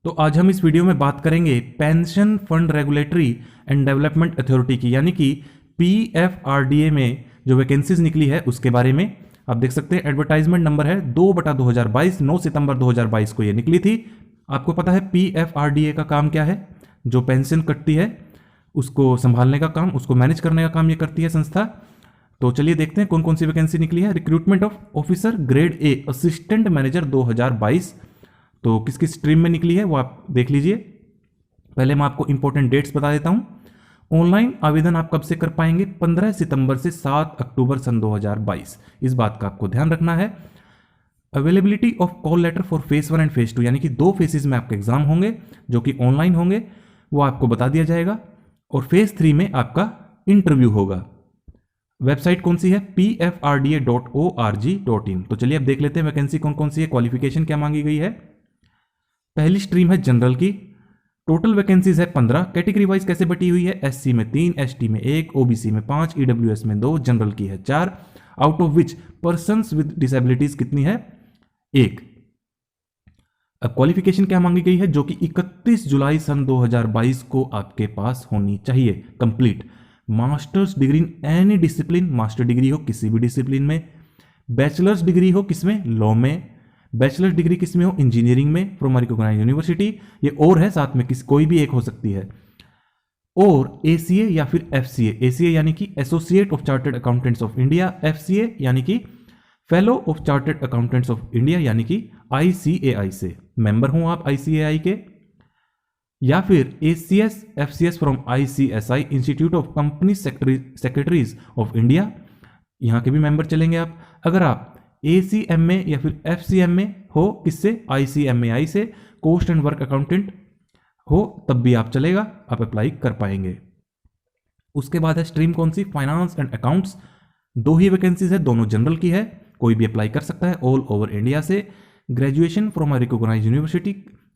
तो आज हम इस वीडियो में बात करेंगे pension fund regulatory and development authority की, यानी कि PFRDA में जो वैकेंसीज निकली है उसके बारे में। आप देख सकते हैं एडवर्टाइजमेंट नंबर है 2/2022, 9 सितंबर 2022 को ये निकली थी। आपको पता है PFRDA का काम क्या है? जो पेंशन कटती है उसको संभालने का काम, उसको मैनेज करने का काम ये करती है संस्था। तो चलिए देखते हैं कौन कौन सी वैकेंसी निकली है। Recruitment of officer grade A assistant manager 2022, तो किस किस स्ट्रीम में निकली है वो आप देख लीजिए। पहले मैं आपको इंपॉर्टेंट डेट्स बता देता हूं। ऑनलाइन आवेदन आप कब से कर पाएंगे? 15 सितंबर से 7 अक्टूबर सन 2022। इस बात का आपको ध्यान रखना है। Availability of call letter for phase 1 and phase 2, यानी कि 2 फेजेस में आपके एग्जाम होंगे जो कि ऑनलाइन होंगे, वो आपको बता दिया जाएगा। और फेज 3 में आपका इंटरव्यू होगा। वेबसाइट कौन सी है? pfrda.org.in। तो चलिए अब देख लेते हैं वैकेंसी कौन कौन सी है, क्वालिफिकेशन क्या मांगी गई है। पहली स्ट्रीम है जनरल की। टोटल वैकेंसीज है 15। कैटेगरी वाइज कैसे बटी हुई है? SC में 3, ST में 1, OBC में 5, EWS में 2, जनरल की है 4। Out of which persons with disabilities कितनी है? 1। अब क्वालिफिकेशन क्या मांगी गई है? जो कि 31 जुलाई सन 2022 को आपके पास होनी चाहिए complete. Masters degree in any discipline, master degree हो किसी भी डिसिप्लिन में। बैचलर्स डिग्री हो किसमें? लॉ में। बैचलर्स डिग्री किसमें हो? इंजीनियरिंग में फ्रॉम रिकॉग्नाइज्ड यूनिवर्सिटी। ये और है साथ में, किस कोई भी एक हो सकती है। और ACA या फिर FCA। ACA यानी कि associate of chartered accountants of India, FCA यानी कि fellow of chartered accountants of India, यानी कि ICAI से मेंबर हूं आप ICAI के। या फिर ACS FCS from ICSI, institute of company secretaries of India, यहां के भी मेंबर चलेंगे आप। अगर आप ACMA या फिर FCMA हो किससे? ICMAI से। कॉस्ट एंड वर्क अकाउंटेंट हो तब भी आप चलेगा, आप अप्लाई कर पाएंगे। उसके बाद है स्ट्रीम कौन सी? Finance and accounts. 2 ही वैकेंसीज है, दोनों जनरल की है, कोई भी अप्लाई कर सकता है ऑल ओवर इंडिया से। Graduation from a recognised university,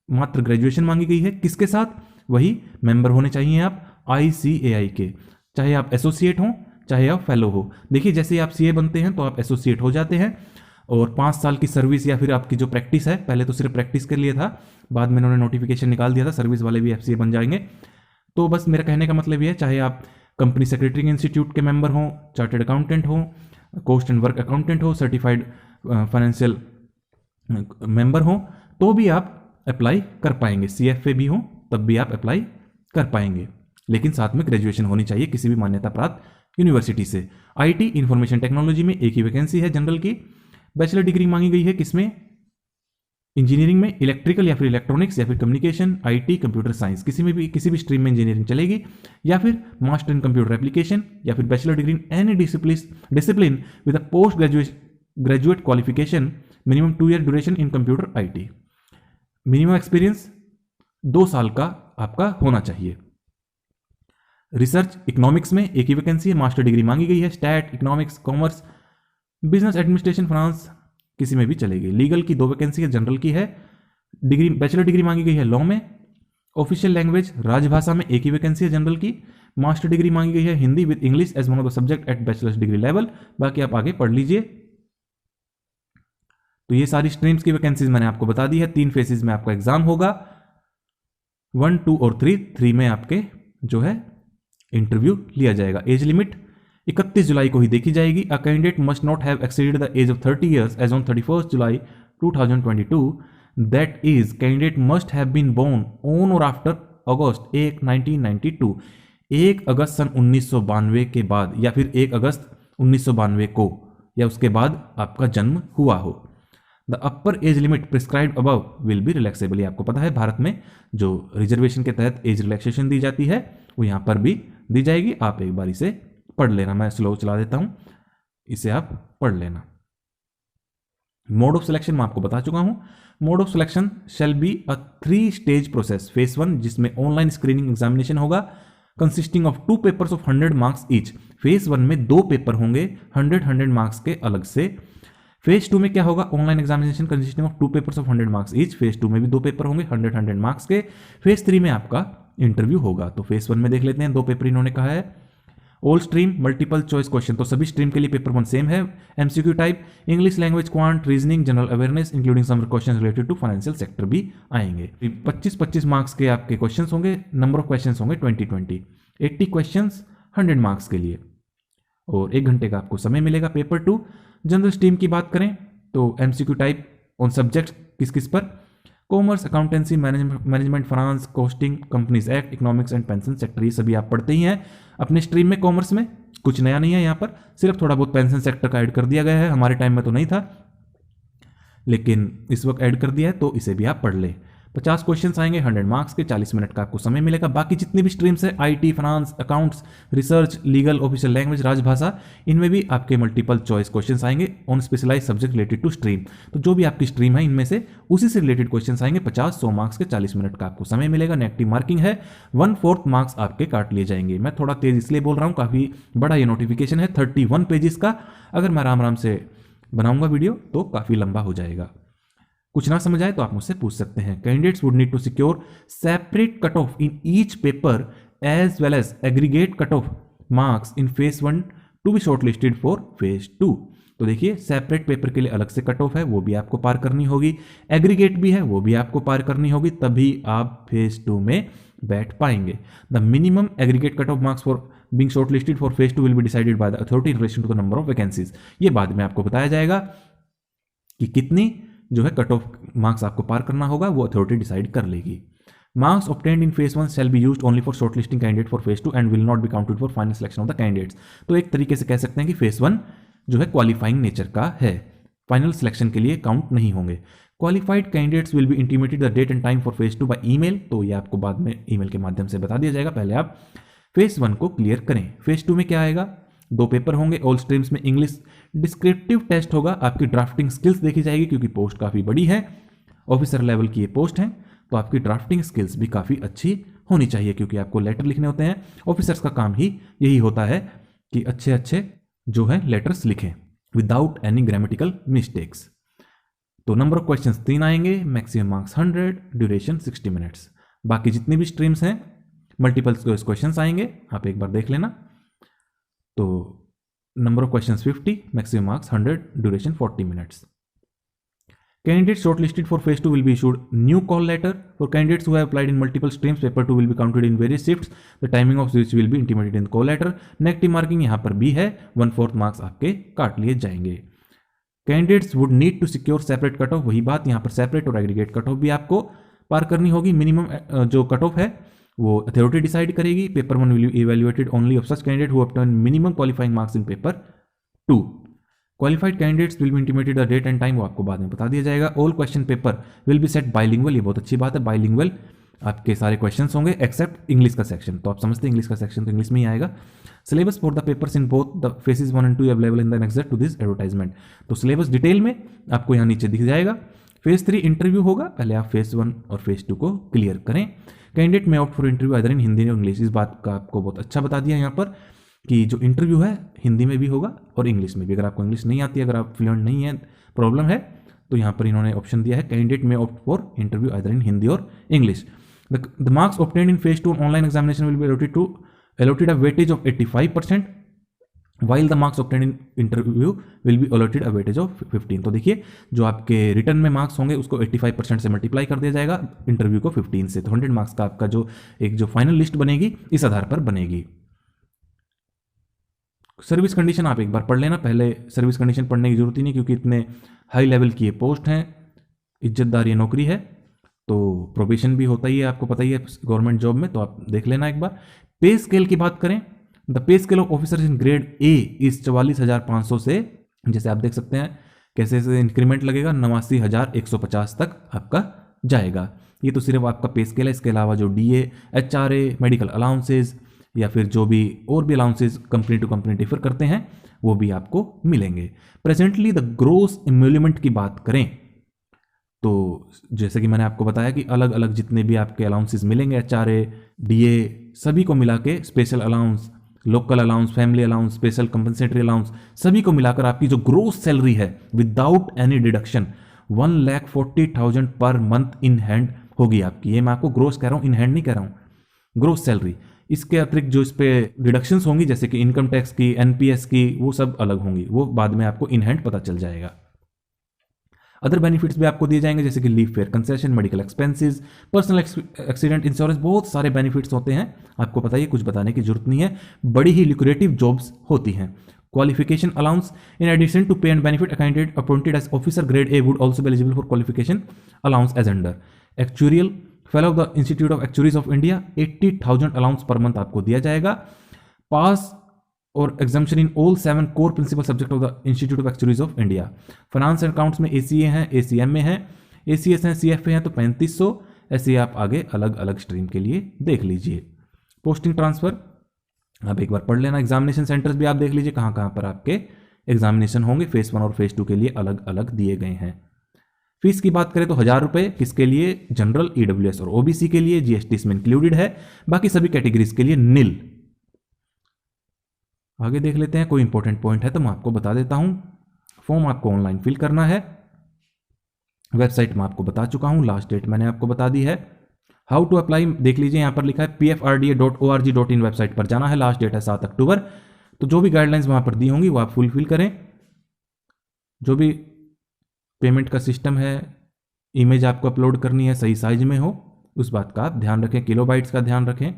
मात्र ग्रेजुएशन मांगी गई है। किसके साथ? वही मेंबर होने चाहिए आप ICAI के, चाहे आप एसोसिएट हो चाहे आप फेलो हो। देखिए जैसे आप CA बनते हैं तो आप एसोसिएट हो जाते हैं, और 5 साल की सर्विस या फिर आपकी जो प्रैक्टिस है, पहले तो सिर्फ प्रैक्टिस के लिए था, बाद में उन्होंने नोटिफिकेशन निकाल दिया था सर्विस वाले भी FCA बन जाएंगे। तो बस मेरा कहने का मतलब ये है, चाहे आप कंपनी सेक्रेटरी इंस्टीट्यूट के मेंबर हो, चार्टर्ड अकाउंटेंट हो, कॉस्ट एंड वर्क अकाउंटेंट हो, सर्टिफाइड फाइनेंशियल मेंबर हो, तो भी आप अप्लाई कर पाएंगे। CFA भी हो तब भी आप अप्लाई कर पाएंगे, लेकिन साथ में ग्रेजुएशन होनी चाहिए किसी भी मान्यता प्राप्त यूनिवर्सिटी से। IT इंफॉर्मेशन टेक्नोलॉजी में 1 ही वैकेंसी है जनरल की। बैचलर डिग्री मांगी गई है किसमें? इंजीनियरिंग में, इलेक्ट्रिकल या फिर इलेक्ट्रॉनिक्स या फिर कम्युनिकेशन, IT, कंप्यूटर साइंस, किसी में भी किसी भी स्ट्रीम में इंजीनियरिंग चलेगी। या फिर मास्टर इन कंप्यूटर एप्लीकेशन, या फिर bachelor degree in any discipline with a post graduate qualification, minimum 2 year duration in computer IT। Minimum experience 2 साल का आपका होना चाहिए। रिसर्च इकोनॉमिक्स में 1 ही वैकेंसी है, मास्टर डिग्री मांगी गई है। Stat, economics, commerce, business administration, finance, किसी में भी चलेगी। लीगल की 2 वैकेंसी है, जनरल की है। डिग्री बैचलर डिग्री मांगी गई है लॉ में। ऑफिशियल लैंग्वेज राजभाषा में 1 ही वैकेंसी है जनरल की। मास्टर डिग्री मांगी गई है Hindi with English as one of the subject at bachelor's degree level. बाकी आप आगे पढ़ लीजिए। तो ये सारी स्ट्रीम्स की वैकेंसीज मैंने आपको बता दी है। 3 फेजेस में आपका एग्जाम होगा, 1, 2 और 3 में आपके जो है इंटरव्यू लिया जाएगा। एज लिमिट 31 जुलाई को ही देखी जाएगी। A candidate must not have exceeded the age of 30 years age on 31 July 2022। That is candidate must have been born on और आफ्टर अगस्त 1, 1992। 1 अगस्त सन 1992 के बाद, या फिर 1 अगस्त 1992 को या उसके बाद आपका जन्म हुआ हो। The upper age limit prescribed above will be relaxable. ये आपको पता है भारत में जो रिजर्वेशन के तहत एज रिलैक्सेशन दी जाती है वो यहाँ पर भी दी जाएगी। आप एक बार इसे पढ़ लेना, मैं स्लो चला देता हूं, इसे आप पढ़ लेना। मोड ऑफ सिलेक्शन मैं आपको बता चुका हूं। Mode of selection shall be a 3 stage process. Phase 1 जिसमें ऑनलाइन स्क्रीनिंग एग्जामिनेशन होगा, consisting of 2 papers of 100 marks each. Phase 1 में 2 पेपर होंगे 100 मार्क्स के अलग से। फेज 2 में क्या होगा? Online examination consisting of 2 papers of 100 marks each. Phase 2 में भी 2 पेपर होंगे 100 मार्क्स के। फेज 3 में आपका इंटरव्यू होगा। तो फेज 1 में देख लेते हैं, 2 पेपर इन्होंने कहा है। All stream multiple choice question, तो सभी स्ट्रीम के लिए पेपर 1 सेम है। MCQ type English language, quant, reasoning, general awareness including some question related to financial sector भी आएंगे। 25-25 मार्क्स के आपके क्वेश्चन होंगे, नंबर ऑफ क्वेश्चन होंगे 20-20, 80 क्वेश्चन 100 मार्क्स के लिए, और 1 घंटे का आपको समय मिलेगा। पेपर 2 जनरल स्ट्रीम की बात करें तो एमसीक्यू टाइप ऑन सब्जेक्ट किस किस पर, commerce, accountancy, management, finance, costing, companies act, economics and pension sector, ये सभी आप पढ़ते ही हैं अपने स्ट्रीम में। कॉमर्स में कुछ नया नहीं है, यहाँ पर सिर्फ थोड़ा बहुत पेंशन सेक्टर का ऐड कर दिया गया है, हमारे टाइम में तो नहीं था लेकिन इस वक्त ऐड कर दिया है, तो इसे भी आप पढ़ लें। 50 क्वेश्चंस आएंगे, 100 मार्क्स के, 40 मिनट का आपको समय मिलेगा। बाकी जितनी भी स्ट्रीम्स है, IT, finance, accounts, research, legal, official language, राजभाषा, इनमें भी आपके मल्टीपल चॉइस क्वेश्चंस आएंगे on specialise subject related to stream. तो जो भी आपकी स्ट्रीम है इनमें से उसी से रिलेटेड क्वेश्चंस आएंगे। 50-100 मार्क्स के, 40 मिनट का आपको समय मिलेगा। नेगेटिव मार्किंग है, 1/4 मार्क्स आपके काट लिए जाएंगे। मैं थोड़ा तेज इसलिए बोल रहा हूँ, काफी बड़ा ये नोटिफिकेशन है, 31 पेजेस का। अगर मैं आराम आराम से बनाऊंगा वीडियो तो काफी लंबा हो जाएगा। कुछ ना समझ आए तो आप मुझसे पूछ सकते हैं। Candidates would need to secure separate cut off in each paper as well as aggregate cut off marks in phase 1 to be shortlisted for phase 2। तो देखिए, सेपरेट पेपर के लिए अलग से कट ऑफ है, वो भी आपको पार करनी होगी, एग्रीगेट भी है, वो भी आपको पार करनी होगी, तभी आप फेज 2 में बैठ पाएंगे। The minimum aggregate cut off marks for being shortlisted for phase 2 will be decided by the authority in relation to the number of vacancies. ये बाद में आपको बताया जाएगा कि कितनी जो है कट ऑफ मार्क्स आपको पार करना होगा, वो अथॉरिटी डिसाइड कर लेगी। Marks obtained in phase 1 shall be used only for shortlisting candidate for phase 2 and will not be counted for final selection of the candidates. तो एक तरीके से कह सकते हैं कि फेज 1 जो है क्वालिफाइंग नेचर का है, फाइनल सिलेक्शन के लिए काउंट नहीं होंगे। Qualified candidates will be intimated the date and time for phase 2 by email, तो ये आपको बाद में ईमेल के माध्यम से बता दिया जाएगा। पहले आप फेज 1 को क्लियर करें। फेज 2 में क्या आएगा, 2 पेपर होंगे, ऑल स्ट्रीम्स में इंग्लिश डिस्क्रिप्टिव टेस्ट होगा, आपकी ड्राफ्टिंग स्किल्स देखी जाएगी क्योंकि पोस्ट काफ़ी बड़ी है, ऑफिसर लेवल की ये पोस्ट है, तो आपकी ड्राफ्टिंग स्किल्स भी काफ़ी अच्छी होनी चाहिए क्योंकि आपको लेटर लिखने होते हैं। ऑफिसर्स का काम ही यही होता है कि अच्छे अच्छे जो है लेटर्स लिखें विदाउट एनी ग्रामेटिकल मिस्टेक्स। तो नंबर ऑफ क्वेश्चंस 3 आएंगे, मैक्सिमम मार्क्स 100, ड्यूरेशन 60 मिनट्स। बाकी जितनी भी स्ट्रीम्स हैं मल्टीपल क्वेश्चंस आएंगे, आप एक बार देख लेना। तो number of questions 50, maximum marks 100, duration 40 minutes. Candidates shortlisted for phase 2 will be issued new call letter. For candidates who have applied in multiple streams, paper 2 will be counted in various shifts. The timing of which will be intimated in the call letter. Negative marking यहाँ पर भी है, 1/4 marks आपके काट लिए जाएंगे। Candidates would need to secure separate cut off, वही बात, यहाँ पर separate और aggregate cut off भी आपको पार करनी होगी। मिनिमम जो कट ऑफ है वो अथॉरिटी डिसाइड करेगी। Paper 1 will be evaluated only of such candidate who obtain minimum qualifying marks in paper 2. Qualified candidates will be intimated the date and time, वो आपको बाद में बता दिया जाएगा। All question paper will be set bilingual, ये बहुत अच्छी बात है, बाइलिंगुअल आपके सारे क्वेश्चंस होंगे एक्सेप्ट इंग्लिश का सेक्शन, तो आप समझते हैं इंग्लिश का सेक्शन तो इंग्लिश में ही आएगा। Syllabus for the papers in both the phases 1 and 2 available in the annexure to this advertisement. तो सिलेबस डिटेल में आपको यहाँ नीचे दिख जाएगा। फेज 3 इंटरव्यू होगा, पहले आप फेज 1 और फेज 2 को क्लियर करें। कैंडिडेट में opt for interview other in Hindi और इंग्लिश, इस बात का आपको बहुत अच्छा बता दिया यहाँ पर कि जो इंटरव्यू है हिंदी में भी होगा और इंग्लिश में भी। अगर आपको इंग्लिश नहीं आती, अगर आप फ्लुएंट नहीं है, प्रॉब्लम है, तो यहाँ पर इन्होंने ऑप्शन दिया है कैंडिडेट में opt for interview either in Hindi और English. The marks obtained in phase 2 online examination will be allotted a weightage of 85%, while the marks obtained in interview will be allotted a weightage of 15। तो देखिए, जो आपके return में marks होंगे उसको 85% से multiply कर दिया जाएगा, इंटरव्यू को 15 से, तो 100 मार्क्स का आपका जो एक जो फाइनल लिस्ट बनेगी इस आधार पर बनेगी। सर्विस कंडीशन आप एक बार पढ़ लेना, पहले सर्विस कंडीशन पढ़ने की जरूरत ही नहीं क्योंकि इतने हाई लेवल की ये पोस्ट हैं, इज्जतदार ये नौकरी है, तो प्रोबेशन भी होता ही है, आपको पता ही है गवर्नमेंट जॉब में, तो आप देख लेना एक बार। पे स्केल की बात करें, the pay scale of officers in grade A इस 44,500 से, जैसे आप देख सकते हैं कैसे से इंक्रीमेंट लगेगा, 89,150 तक आपका जाएगा। ये तो सिर्फ आपका पे स्केल है, इसके अलावा जो DA, HRA, मेडिकल अलाउंसेज या फिर जो भी और भी allowances company to company differ करते हैं वो भी आपको मिलेंगे। प्रेजेंटली द ग्रोस एम्यूलमेंट की बात करें तो जैसे कि मैंने आपको बताया कि अलग अलग जितने भी आपके अलाउंसेस मिलेंगे, HRA, DA सभी को मिला के, special allowance, local allowance, family allowance, special compensatory allowance, सभी को मिलाकर आपकी जो ग्रोस सैलरी है without any deduction 1,40,000 per month in hand होगी आपकी। ये मैं आपको ग्रोस कह रहा हूँ, इन हैंड नहीं कह रहा हूँ, ग्रोस सैलरी। इसके अतिरिक्त जो इस पे डिडक्शंस होंगी जैसे कि इनकम टैक्स की, एनपीएस की, वो सब अलग होंगी, वो बाद में आपको इन हैंड पता चल जाएगा। अदर बेनिफिट्स भी आपको दिए जाएंगे जैसे कि leave fair concession, medical expenses, personal accident insurance, बहुत सारे बेनिफिट्स होते हैं, आपको पता ही, कुछ बताने की जरूरत नहीं है। बड़ी ही लुक्रेटिव जॉब्स होती हैं। Qualification allowance, in addition to pay and benefit, a candidate appointed as officer grade A would also be eligible for qualification allowance as under actuarial fellow of the institute of actuaries of India, 80,000 allowance per month आपको दिया जाएगा। Pass और exemption in all 7 core principal subject of the institute of actuaries of India. Finance and accounts में ACA हैं, ACM में है, ACS हैं, CFA हैं, तो 3500। ऐसे आप आगे अलग अलग स्ट्रीम के लिए देख लीजिए। पोस्टिंग ट्रांसफर आप एक बार पढ़ लेना। एग्जामिनेशन सेंटर्स भी आप देख लीजिए कहाँ कहाँ पर आपके एग्जामिनेशन होंगे, फेज 1 और फेज 2 के लिए अलग अलग दिए गए हैं। फीस की बात करें तो 1000 रुपये, किसके लिए? जनरल, ईडब्ल्यूएस और ओबीसी के लिए, जीएसटी इसमें इंक्लूडेड है, बाकी सभी कैटेगरीज के लिए निल। आगे देख लेते हैं, कोई इंपॉर्टेंट पॉइंट है तो मैं आपको बता देता हूं। फॉर्म आपको ऑनलाइन फिल करना है, वेबसाइट मैं आपको बता चुका हूं, लास्ट डेट मैंने आपको बता दी है। हाउ टू अप्लाई देख लीजिए, यहां पर लिखा है pfrda.org.in, वेबसाइट पर जाना है, लास्ट डेट है 7 अक्टूबर। तो जो भी गाइडलाइंस वहां पर दी होंगी वो आप फुलफिल करें। जो भी पेमेंट का सिस्टम है, इमेज आपको अपलोड करनी है सही साइज में हो, उस बात का आप ध्यान रखें, किलोबाइट्स का ध्यान रखें।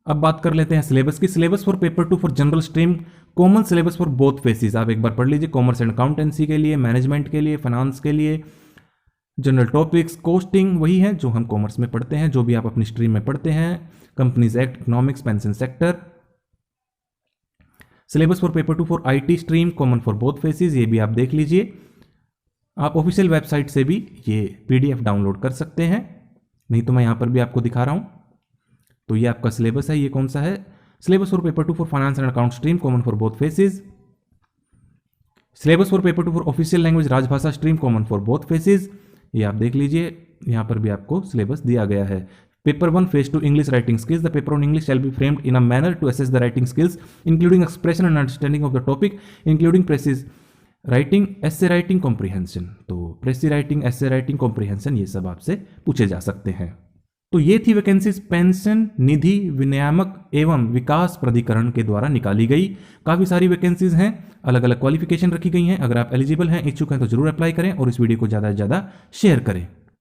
अब बात कर लेते हैं सिलेबस की। Syllabus for paper 2 for general stream, common syllabus for both faces, आप एक बार पढ़ लीजिए। कॉमर्स एंड अकाउंटेंसी के लिए, मैनेजमेंट के लिए, फाइनेंस के लिए, जनरल टॉपिक्स, कोस्टिंग वही है जो हम कॉमर्स में पढ़ते हैं, जो भी आप अपनी स्ट्रीम में पढ़ते हैं, companies act, economics, pension sector. Syllabus for paper 2 for IT stream, common for both phases, ये भी आप देख लीजिए। आप ऑफिशियल वेबसाइट से भी ये पीडीएफ डाउनलोड कर सकते हैं, नहीं तो मैं यहां पर भी आपको दिखा रहा हूं। तो ये आपका सिलेबस है, ये कौन सा है? Syllabus for paper 2 for finance and account stream, common for both phases. Syllabus for paper 2 for official language Rajbhasha stream, common for both phases, ये आप देख लीजिए, यहां पर भी आपको सिलेबस दिया गया है। Paper 1 phase 2 English writing skills, the paper on English shall be framed in a manner to assess the writing skills including expression and understanding of the topic including precis writing, essay writing, comprehension. तो precis writing, essay writing, comprehension, ये सब आपसे पूछे जा सकते हैं। तो ये थी वैकेंसीज पेंशन निधि विनियामक एवं विकास प्राधिकरण के द्वारा निकाली गई। काफी सारी वैकेंसीज हैं, अलग अलग क्वालिफिकेशन रखी गई हैं। अगर आप एलिजिबल हैं, इच्छुक हैं तो जरूर अप्लाई करें और इस वीडियो को ज़्यादा से ज़्यादा शेयर करें।